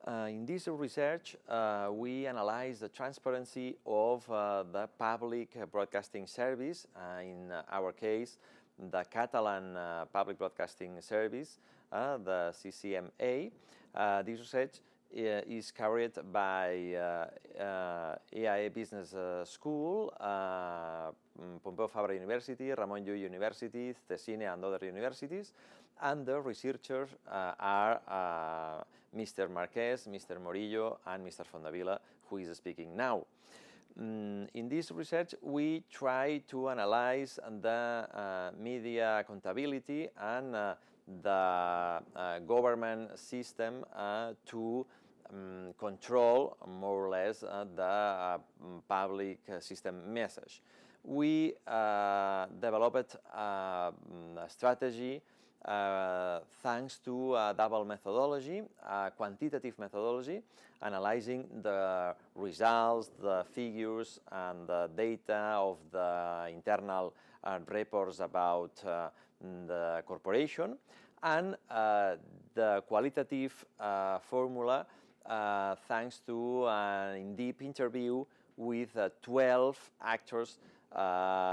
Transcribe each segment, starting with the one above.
In this research, we analyze the transparency of the public broadcasting service, in our case, the Catalan public broadcasting service, the CCMA. This research is carried by EAE Business School, Pompeu Fabra University, Ramon Llull University, CCMA and other universities, and the researchers are Mr. Marquez, Mr. Morillo, and Mr. Fondavila, who is speaking now. In this research, we try to analyze the media accountability and the government system to control more or less the public system message. We developed a strategy thanks to a double methodology, a quantitative methodology, analyzing the results, the figures, and the data of the internal reports about the corporation, and the qualitative formula thanks to an in-depth interview with 12 actors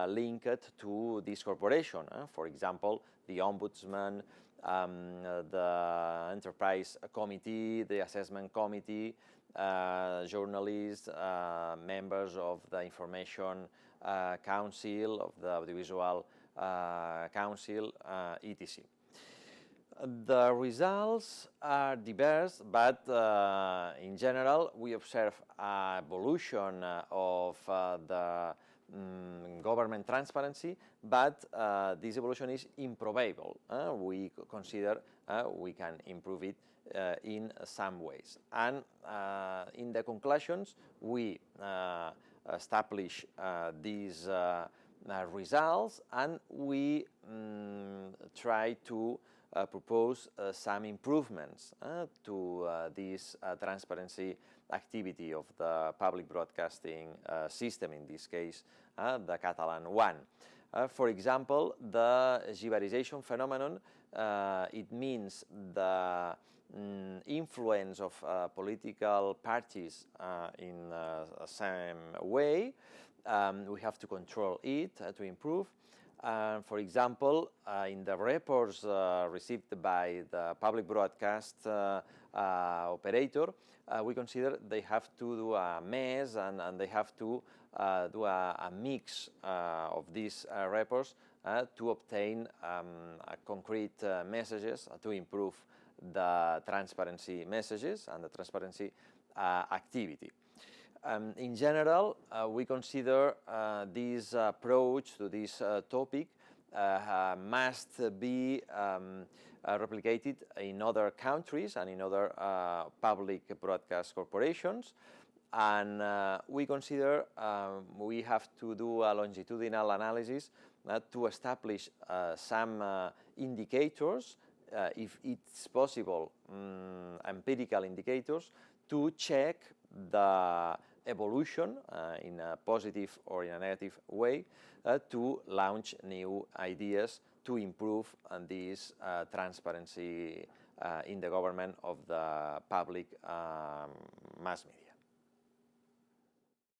linked to this corporation. For example, the Ombudsman, the Enterprise Committee, the Assessment Committee, journalists, members of the Information Council, of the Audiovisual Council, etc. The results are diverse, but in general, we observe an evolution of the government transparency, but this evolution is improbable. We consider we can improve it in some ways. And in the conclusions, we establish these results, and we try to propose some improvements to this transparency activity of the public broadcasting system, in this case, the Catalan one. For example, the jibarization phenomenon, it means the influence of political parties in the same way. We have to control it to improve. For example, in the reports received by the public broadcast operator, we consider they have to do a mess, and they have to do a mix of these reports to obtain concrete messages to improve the transparency messages and the transparency activity. In general, we consider this approach to this topic must be replicated in other countries and in other public broadcast corporations. And we consider we have to do a longitudinal analysis to establish some indicators, if it's possible, empirical indicators, to check the evolution in a positive or in a negative way, to launch new ideas to improve this transparency in the government of the public mass media.